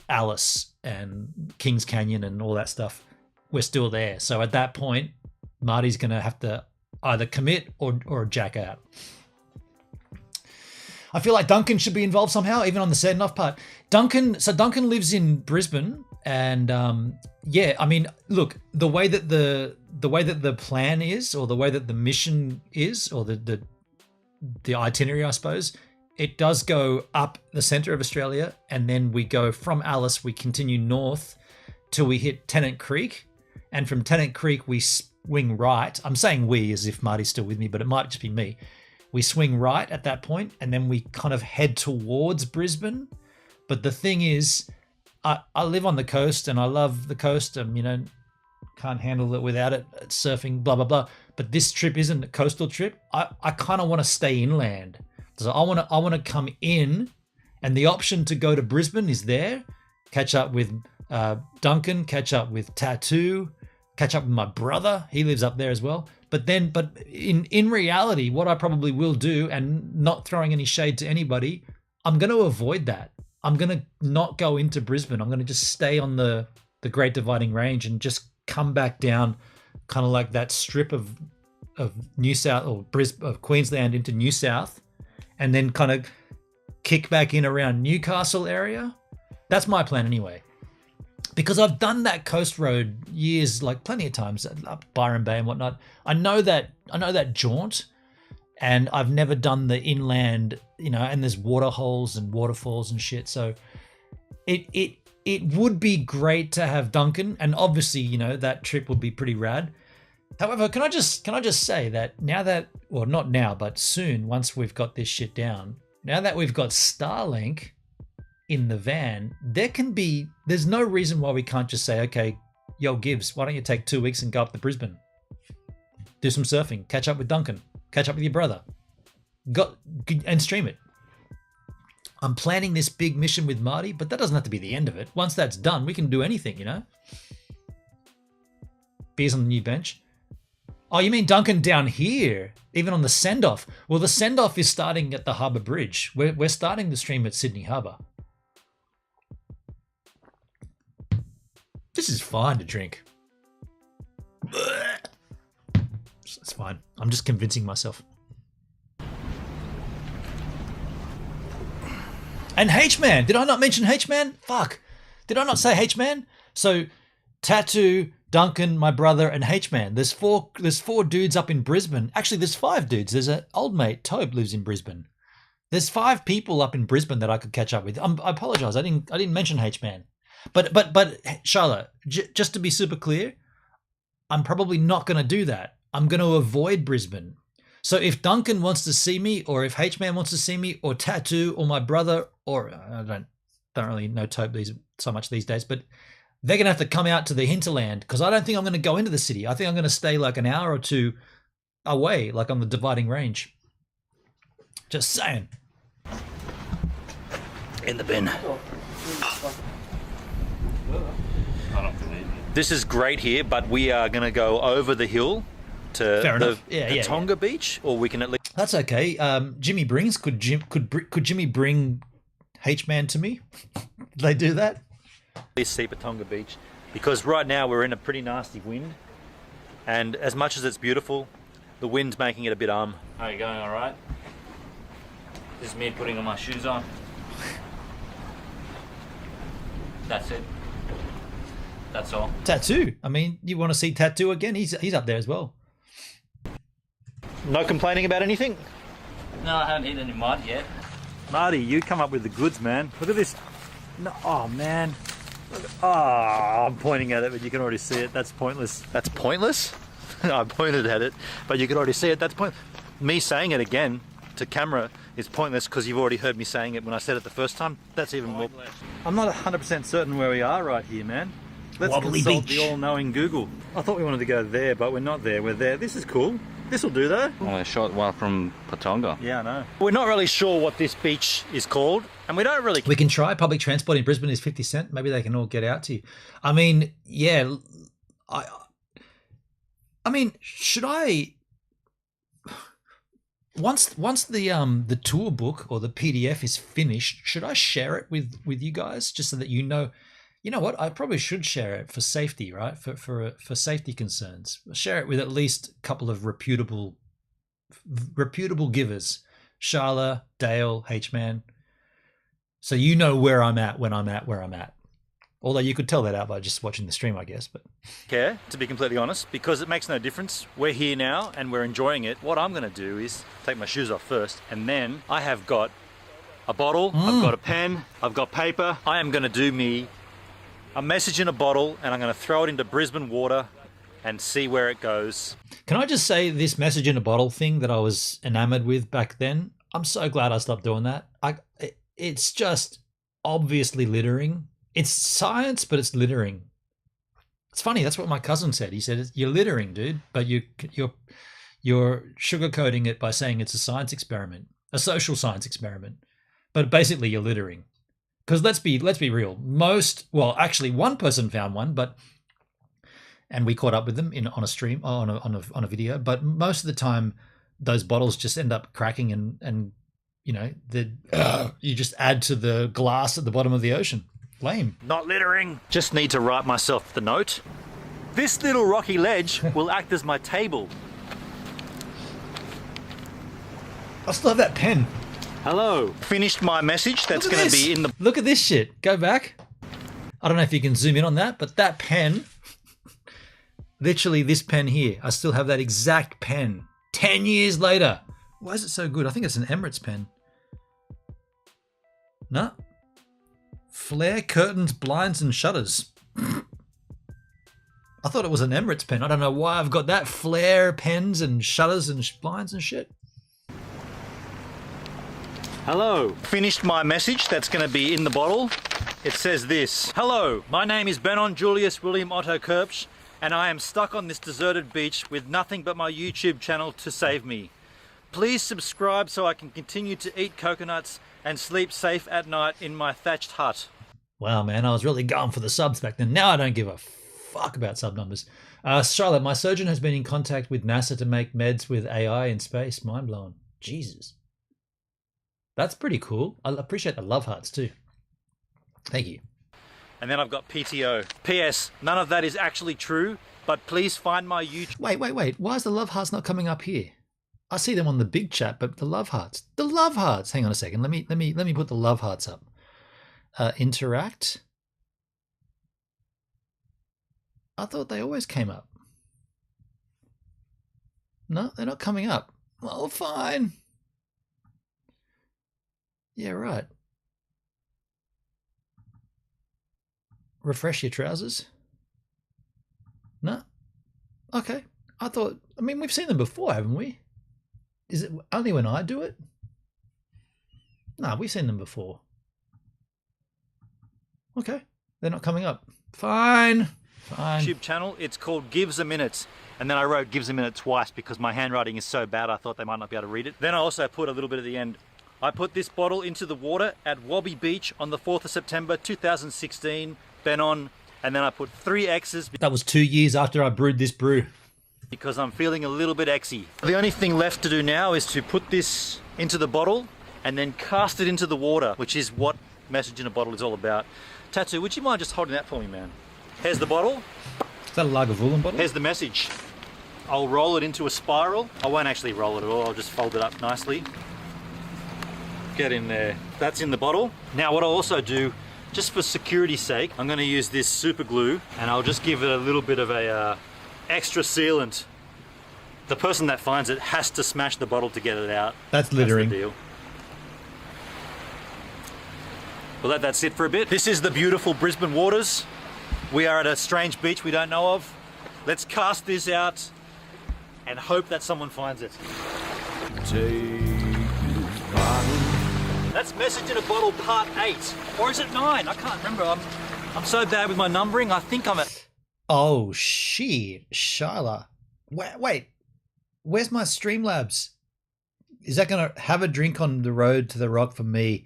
Alice and Kings Canyon and all that stuff. We're still there. So at that point, Marty's going to have to either commit or jack out. I feel like Duncan should be involved somehow, even on the send off part. Duncan lives in Brisbane, and I mean, look, the way that the plan is, or the way that the mission is, or the itinerary, I suppose, it does go up the center of Australia, and then we go from Alice, we continue north till we hit Tennant Creek, and from Tennant Creek we swing right. I'm saying we as if Marty's still with me, but it might just be me. We swing right at that point, and then we kind of head towards Brisbane. But the thing is, I live on the coast, and I love the coast. Can't handle it without it. It's surfing, blah, blah, blah. But this trip isn't a coastal trip. I kind of want to stay inland. So I want to come in, and the option to go to Brisbane is there. Catch up with Duncan, catch up with Tattoo, catch up with my brother. He lives up there as well. But in reality, what I probably will do, and not throwing any shade to anybody, I'm going to avoid that. I'm going to not go into Brisbane. I'm going to just stay on the Great Dividing Range and just come back down, kind of like that strip of New South or of Queensland into New South, and then kind of kick back in around Newcastle area. That's my plan anyway. because I've done that coast road years, like plenty of times up Byron Bay and whatnot. I know that jaunt, and I've never done the inland, you know, and there's water holes and waterfalls and shit. So it would be great to have Duncan, and obviously, you know, that trip would be pretty rad. However, can I just say that now that, well, not now, but soon, once we've got this shit down, now that we've got Starlink in the van, there's no reason why we can't just say, okay, yo, Gibbs, why don't you take 2 weeks and go up to Brisbane, do some surfing, catch up with Duncan, catch up with your brother, and stream it. I'm planning this big mission with Marty, but that doesn't have to be the end of it. Once that's done, we can do anything, you know? Beers on the new bench. Oh, you mean Duncan down here, even on the send-off? Well, the send-off is starting at the Harbour Bridge. We're starting the stream at Sydney Harbour. This is fine to drink. It's fine. I'm just convincing myself. And H-Man. Did I not mention H-Man? Fuck. Did I not say H-Man? So, Tattoo, Duncan, my brother, and H-Man. There's four dudes up in Brisbane. Actually, there's 5 dudes. There's an old mate, Tobe, lives in Brisbane. There's 5 people up in Brisbane that I could catch up with. I apologize. I didn't mention H-Man. But Charlotte, just to be super clear, I'm probably not going to do that. I'm going to avoid Brisbane. So if Duncan wants to see me, or if H-Man wants to see me, or Tattoo, or my brother, or I don't really know Tobe so much these days, but they're going to have to come out to the hinterland, because I don't think I'm going to go into the city. I think I'm going to stay like an hour or 2 away, like on the dividing range. Just saying. In the bin. This is great here, but we are going to go over the hill to the Tonga beach, or we can at least... That's okay. Jimmy brings... Could Jimmy bring H-Man to me? Did they do that? This sleep at Tonga Beach, because right now we're in a pretty nasty wind, and as much as it's beautiful, the wind's making it a bit How are you going, alright? This is me putting all my shoes on. That's it. That's all. Tattoo. I mean, you want to see Tattoo again? He's up there as well. No complaining about anything? No, I haven't hit any mud yet. Marty, you come up with the goods, man. Look at this. No, oh, man. I'm pointing at it, but you can already see it. That's pointless. That's pointless? I pointed at it, but you can already see it. That's pointless. Me saying it again to camera is pointless, because you've already heard me saying it when I said it the first time. That's even more. I'm not 100% certain where we are right here, man. Let's Wobbly consult beach. the all-knowing Google. I thought we wanted to go there, but we're not there. We're there. This is cool. This will do, though. Only a short while from Patonga. Yeah, I know. We're not really sure what this beach is called, and we don't really... We can try. Public transport in Brisbane is 50 cents. Maybe they can all get out to you. I mean, yeah. I mean, should I... Once the tour book or the PDF is finished, should I share it with you guys, just so that you know? You know what? I probably should share it for safety, right? For safety concerns. Share it with at least a couple of reputable givers. Sharla, Dale, H-Man. So you know where I'm at when I'm at where I'm at. Although you could tell that out by just watching the stream, I guess. But care, to be completely honest, because it makes no difference. We're here now and we're enjoying it. What I'm going to do is take my shoes off first, and then I have got a bottle, I've got a pen, I've got paper. I am going to do me a message in a bottle, and I'm going to throw it into Brisbane water and see where it goes. Can I just say, this message in a bottle thing that I was enamored with back then, I'm so glad I stopped doing that. It's just obviously littering. It's science, but it's littering. It's funny. That's what my cousin said. He said, "You're littering, dude, but you're sugarcoating it by saying it's a science experiment, a social science experiment. But basically, you're littering." Because let's be real. Actually, one person found one, and we caught up with them on a stream, on a video. But most of the time, those bottles just end up cracking, and you know, you just add to the glass at the bottom of the ocean. Lame. Not littering. Just need to write myself the note. This little rocky ledge will act as my table. I still have that pen. Hello. Finished my message. That's going to be in the... Look at this shit. Go back. I don't know if you can zoom in on that, but that pen, literally this pen here, I still have that exact pen 10 years later. Why is it so good? I think it's an Emirates pen. No. Flare, curtains, blinds, and shutters. I thought it was an Emirates pen. I don't know why I've got that. Flare pens and shutters and blinds and shit. Hello. Finished my message that's going to be in the bottle. It says this. Hello, my name is Benon Julius William Otto Kirpsch, and I am stuck on this deserted beach with nothing but my YouTube channel to save me. Please subscribe so I can continue to eat coconuts and sleep safe at night in my thatched hut. Wow, man, I was really going for the subs back then. Now I don't give a fuck about sub numbers. Charlotte, my surgeon has been in contact with NASA to make meds with AI in space. Mind blowing. Jesus. That's pretty cool. I appreciate the love hearts too. Thank you. And then I've got PTO. P.S. None of that is actually true, but please find my YouTube. Wait. Why is the love hearts not coming up here? I see them on the big chat, but the love hearts. The love hearts. Hang on a second. Let me put the love hearts up. Interact. I thought they always came up. No, they're not coming up. Well, fine. Yeah, right. Refresh your trousers. No. Okay. I mean, we've seen them before, haven't we? Is it only when I do it? No, we've seen them before. Okay. They're not coming up. Fine. YouTube channel. It's called Gives a Minute. And then I wrote Gives a Minute twice because my handwriting is so bad I thought they might not be able to read it. Then I also put a little bit at the end. I put this bottle into the water at Wabi Beach on the 4th of September 2016. Benon. And then I put 3 X's. That was 2 years after I brewed this brew. Because I'm feeling a little bit Xy. The only thing left to do now is to put this into the bottle and then cast it into the water, which is what Message in a Bottle is all about. Tattoo, would you mind just holding that for me, man? Here's the bottle. Is that a Lagavulin bottle? Here's the message. I'll roll it into a spiral. I won't actually roll it at all. I'll just fold it up nicely. Get in there. That's in the bottle. Now what I'll also do, just for security's sake, I'm going to use this super glue and I'll just give it a little bit of a extra sealant. The person that finds it has to smash the bottle to get it out. That's littering. That's the deal. We'll let that sit for a bit. This is the beautiful Brisbane waters. We are at a strange beach we don't know of. Let's cast this out and hope that someone finds it. That's Message in a Bottle Part 8. Or is it 9? I can't remember. I'm so bad with my numbering. I think I'm at... Oh, shit. Shyla. Wait. Where's my Streamlabs? Is that going to have a drink on the road to the rock for me?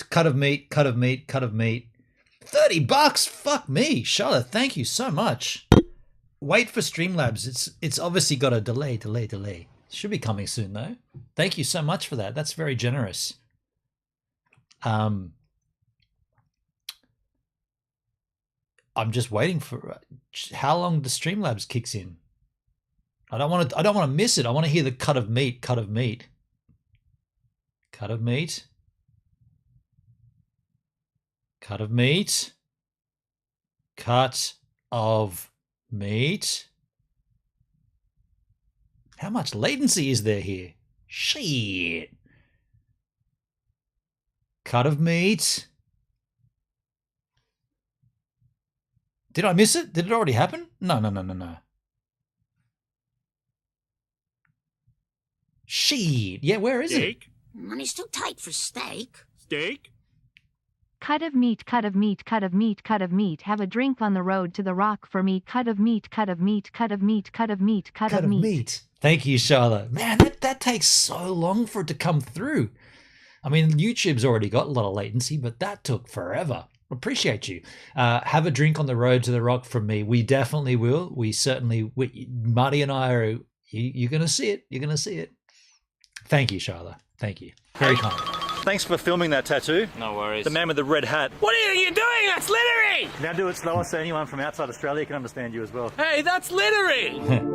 Cut of meat. $30. Fuck me. Shyla, thank you so much. Wait for Streamlabs. It's obviously got a delay. Should be coming soon though. Thank you so much for that. That's very generous. I'm just waiting for how long the Streamlabs kicks in. I don't want to miss it. I want to hear the cut of meat. Cut of meat. Cut of meat. How much latency is there here? Shit. Cut of meat. Did I miss it? Did it already happen? No. Shit. Yeah, where is it? Money's too tight for steak. Cut of meat. Have a drink on the road to the rock for me. Cut of meat. Thank you, Charlotte. Man, that takes so long for it to come through. I mean, YouTube's already got a lot of latency, but that took forever. Appreciate you. Have a drink on the road to the rock from me. We definitely will. Marty and I are, you're going to see it. You're going to see it. Thank you, Charlotte. Thank you. Very kind. Thanks for filming that, Tattoo. No worries. The man with the red hat. What are you doing? That's littering! Now do it slower so anyone from outside Australia can understand you as well. Hey, that's littering!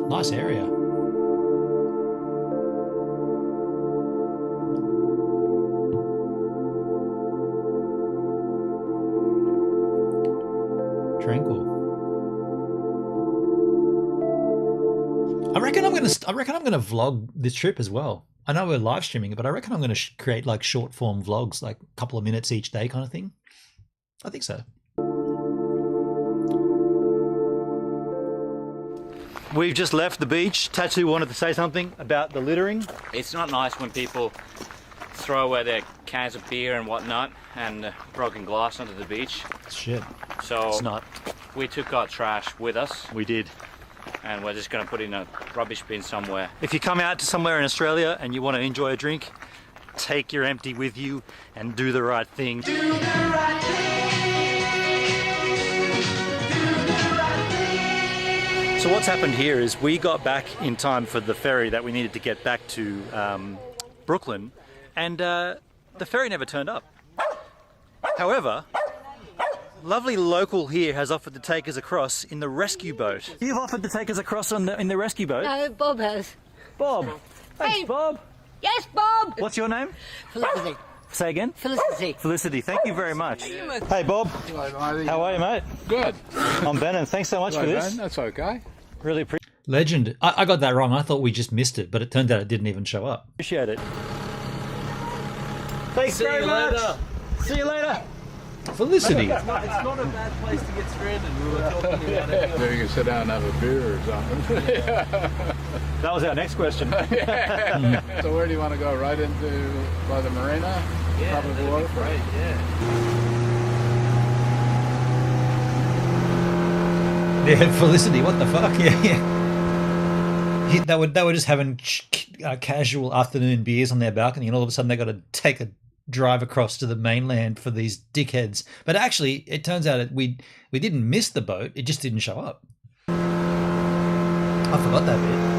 Nice area. Tranquil. I reckon I'm gonna vlog this trip as well. I know we're live streaming it, but I reckon I'm gonna create like short form vlogs, like a couple of minutes each day, kind of thing. I think so. We've just left the beach. Tattoo wanted to say something about the littering. It's not nice when people throw away their cans of beer and whatnot and broken glass onto the beach. Shit. So It's not. we took our trash with us We did. and we're just going to put it in a rubbish bin somewhere. If you come out to somewhere in Australia and you want to enjoy a drink, take your empty with you and do the right thing. So what's happened here is we got back in time for the ferry that we needed to get back to Brooklyn, and the ferry never turned up. However, lovely local here has offered to take us across in the rescue boat. You've offered to take us across in the rescue boat? Bob has. Bob. Thanks, Hey. Bob. Yes, Bob! What's your name? Felicity. Say again? Felicity. Felicity, thank you very much. Hey, Bob. How are you, mate? Good. I'm Ben, and thanks so much for this. That's okay. Really Legend. I got that wrong. I thought we just missed it, but it turned out it didn't even show up. appreciate it. Thanks very much. See you later. Felicity. It's not a bad place to get stranded. We were talking about it. Maybe you can sit down and have a beer or something. That was our next question. So where do you want to go? Right into by the marina? Yeah, Public that'd wharf? be great, yeah. Yeah, Felicity. What the fuck? Yeah. They were just having casual afternoon beers on their balcony, and all of a sudden they got to take a drive across to the mainland for these dickheads. But actually, it turns out that we didn't miss the boat; it just didn't show up. I forgot that bit.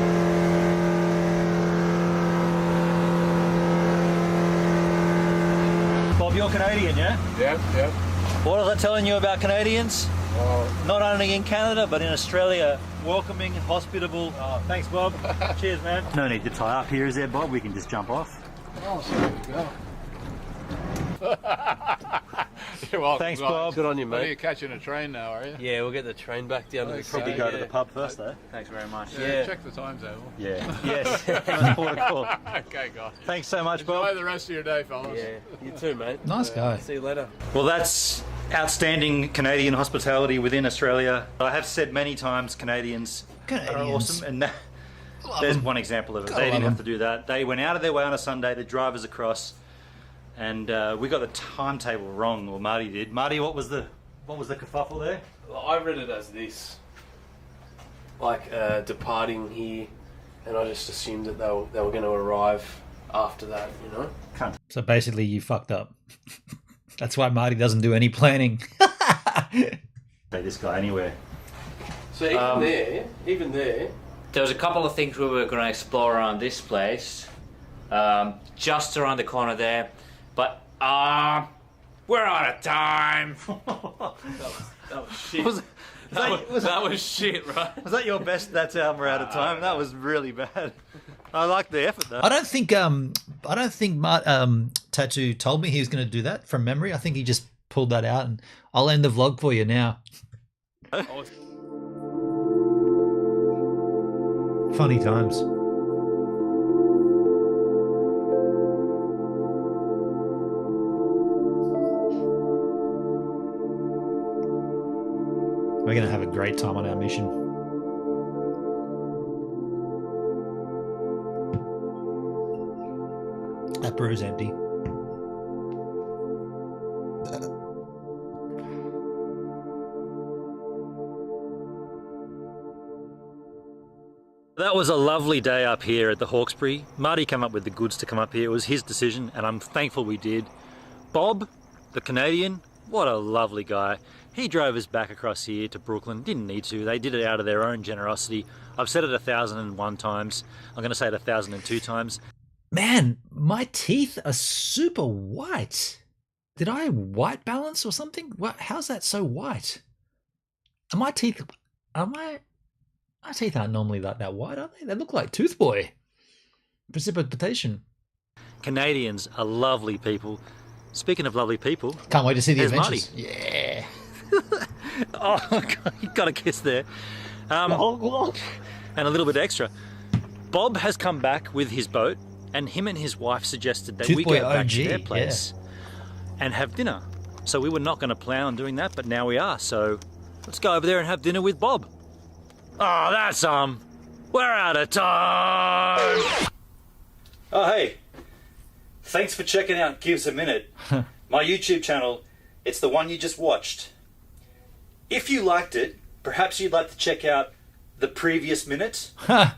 Bob, you're Canadian, yeah? Yep, yep. What was I telling you about Canadians? Well, Not only in Canada, but in Australia. Welcoming, hospitable. Oh, thanks, Bob. Cheers, man. No need to tie up here, is there, Bob? We can just jump off. oh, so there you go. You're welcome. Thanks, Bob. Good on you, What are you mate. catching a train now, are you? Yeah, we'll get the train back down to the Okay. Probably city. go to the pub first, though. Thanks very much. Yeah. Check the times out. Yeah. Yes. Nice protocol. Okay, guys. Thanks so much, Enjoy Bob. the rest of your day, fellas. Yeah, you too, mate. Nice guy. See you later. Well, that's outstanding Canadian hospitality within Australia. I have said many times Canadians are Canadians. awesome, and there's one example of it. They didn't have to do that. They went out of their way on a Sunday to drive us across, and we got the timetable wrong, or Marty did. Marty, what was the kerfuffle there? Well, I read it as this, like departing here, and I just assumed that they were going to arrive after that, you know? So basically, you fucked up. That's why Marty doesn't do any planning. Say this guy anywhere. So even there, There was a couple of things we were going to explore around this place, just around the corner there, but we're out of time. that was shit. Was that was shit, right? Was that your best? That's how we're out of time. That was really bad. I like the effort though. I don't think Tattoo told me he was going to do that from memory. I think he just pulled that out, and I'll end the vlog for you now. Funny times. We're going to have a great time on our mission. That brew's empty. That was a lovely day up here at the Hawkesbury. Marty came up with the goods to come up here. It was his decision, and I'm thankful we did. Bob, the Canadian, what a lovely guy. He drove us back across here to Brooklyn. Didn't need to. They did it out of their own generosity. I've said it 1,001 times. I'm going to say it 1,002 times. Man, my teeth are super white. Did I white balance or something? What? How's that so white? Are my teeth? Am I? My teeth aren't normally like that wide, are they? They look like Tooth Boy. Precipitation. Canadians are lovely people. Speaking of lovely people, Can't wait to see the here's adventures. Marty. Yeah. Oh, God, you got a kiss there. And a little bit extra. Bob has come back with his boat, and him and his wife suggested that Tooth we Boy go back to OG, their place and have dinner. So we were not going to plan on doing that, but now we are. So let's go over there and have dinner with Bob. Oh, that's we're out of time. Oh, hey. Thanks for checking out Gives a Minute, my YouTube channel. It's the one you just watched. If you liked it, perhaps you'd like to check out the previous minute, a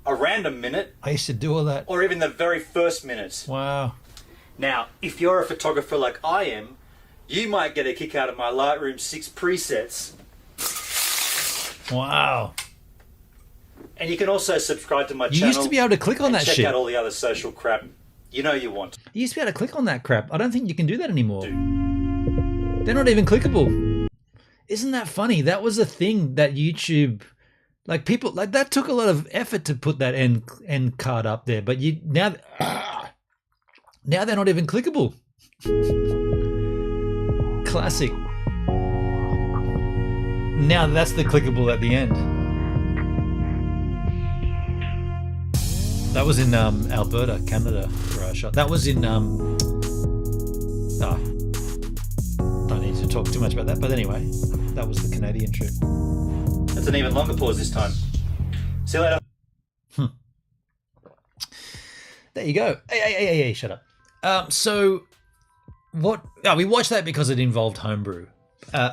random minute, I used to do all that. or even the very first minute. Wow. Now, if you're a photographer like I am, you might get a kick out of my Lightroom 6 presets. Wow. And you can also subscribe to my You channel. used to be able to click on and that check shit. out all the other social crap you know you want. You used to be able to click on that crap. I don't think you can do that anymore. They're not even clickable. Isn't that funny? That was a thing that YouTube, like people, like that took a lot of effort to put that end card up there. But now they're not even clickable. Classic. Now that's the clickable at the end. That was in Alberta, Canada, where I shot. That was in don't need to talk too much about that. But anyway, that was the Canadian trip. That's an even longer pause this time. See you later. There you go. Hey, shut up. So what? Oh, we watched that because it involved homebrew.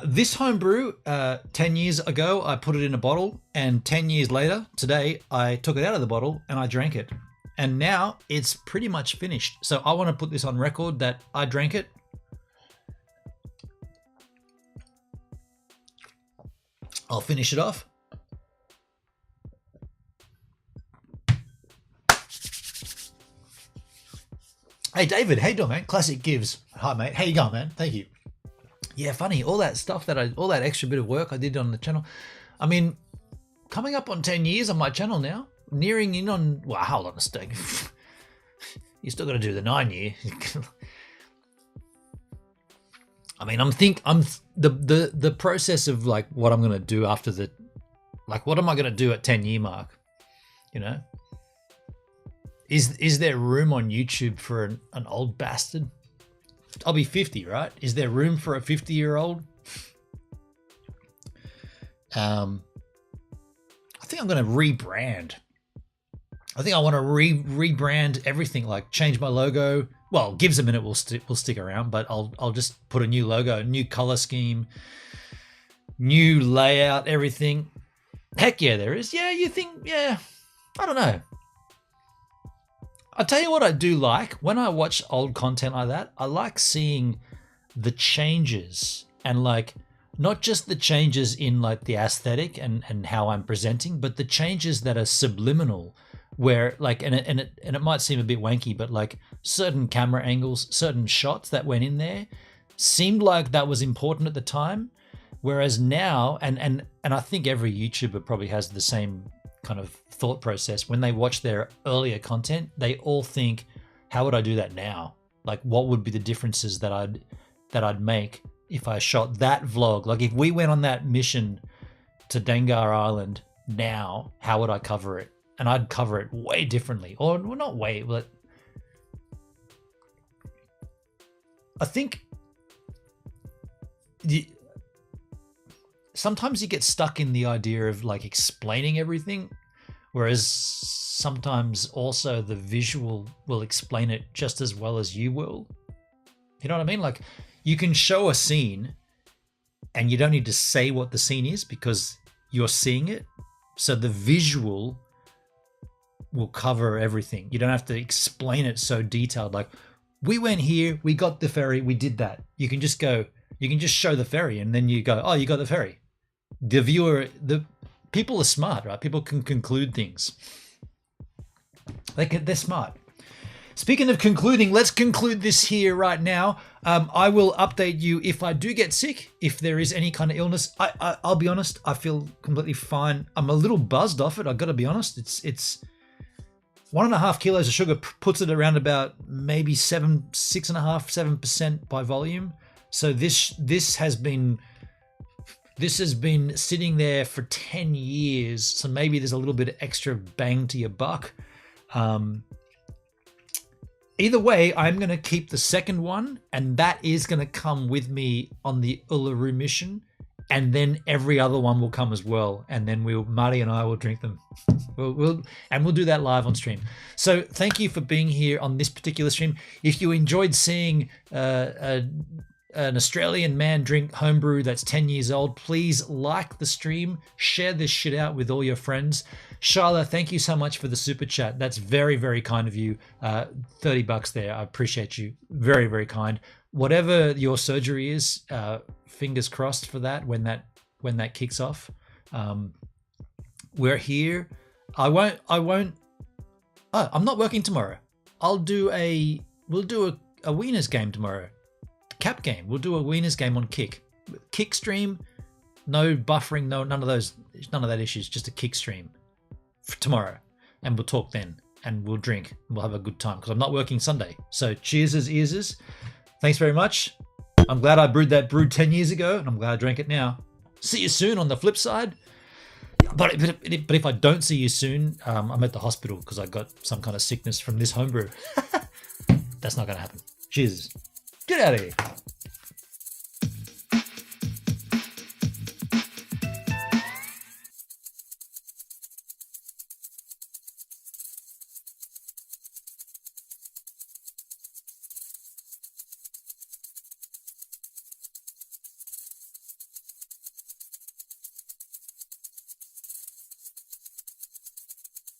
This homebrew, 10 years ago, I put it in a bottle, and 10 years later, today, I took it out of the bottle and I drank it. And now it's pretty much finished. So I want to put this on record that I drank it. I'll finish it off. Hey, David. How you doing, man? Classic Gives. Hi, mate. How you going, man? Thank you. Yeah, funny. All that stuff all that extra bit of work I did on the channel. I mean, coming up on 10 years on my channel now. Nearing in on, well, hold on a sec. You still got to do the 9 year. I mean, the process of like what I'm going to do after what am I going to do at 10 year mark? You know, is there room on YouTube for an old bastard? I'll be 50, right? Is there room for a 50-year-old? I think I'm going to rebrand. I think I want to rebrand everything, like change my logo. Well, Gives a Minute will stick around, but I'll just put a new logo, new color scheme, new layout, everything. Heck yeah, there is. Yeah, you think? Yeah, I don't know. I'll tell you what I do like when I watch old content like that. I like seeing the changes, and like not just the changes in like the aesthetic and how I'm presenting, but the changes that are subliminal, where like and it might seem a bit wanky, but like certain camera angles, certain shots that went in there seemed like that was important at the time, whereas now and I think every YouTuber probably has the same kind of thought process. When they watch their earlier content, they all think, how would I do that now? Like, what would be the differences that I'd make if I shot that vlog? Like, if we went on that mission to Dengar Island now, how would I cover it? And I'd cover it way differently, or well, not way, but I think sometimes you get stuck in the idea of like explaining everything, whereas sometimes also the visual will explain it just as well as you will. You know what I mean? Like, you can show a scene and you don't need to say what the scene is because you're seeing it. So the visual will cover everything. You don't have to explain it so detailed. Like, we went here, we got the ferry, we did that. You can just show the ferry and then you go, oh, you got the ferry. The people are smart, right? People can conclude things. They're smart. Speaking of concluding, let's conclude this here right now. I will update you if I do get sick, if there is any kind of illness. I'll be honest, I feel completely fine. I'm a little buzzed off it. I got to be honest. It's 1.5 kilos of sugar puts it around about maybe 6.5–7% by volume. So this has been sitting there for 10 years. So maybe there's a little bit of extra bang to your buck. Either way, I'm going to keep the second one, and that is going to come with me on the Uluru mission, and then every other one will come as well, and then Marty and I will drink them. We'll do that live on stream. So thank you for being here on this particular stream. If you enjoyed seeing an Australian man drink homebrew that's 10 years old, please like the stream, share this shit out with all your friends. Sharla, thank you so much for the super chat. That's very, very kind of you. $30 there. I appreciate you. Very, very kind. Whatever your surgery is, fingers crossed for that when that kicks off. We're here. I'm not working tomorrow. We'll do a Wieners game tomorrow. Cap game. We'll do a Wieners game on Kick. Kick stream, no buffering, none of that issues, just a Kick stream for tomorrow. And we'll talk then, and we'll drink, and we'll have a good time, because I'm not working Sunday. So cheers as ears. Thanks very much. I'm glad I brewed that brew 10 years ago, and I'm glad I drank it now. See you soon on the flip side. But if I don't see you soon, I'm at the hospital because I got some kind of sickness from this homebrew. That's not going to happen. Cheers. Get out of here.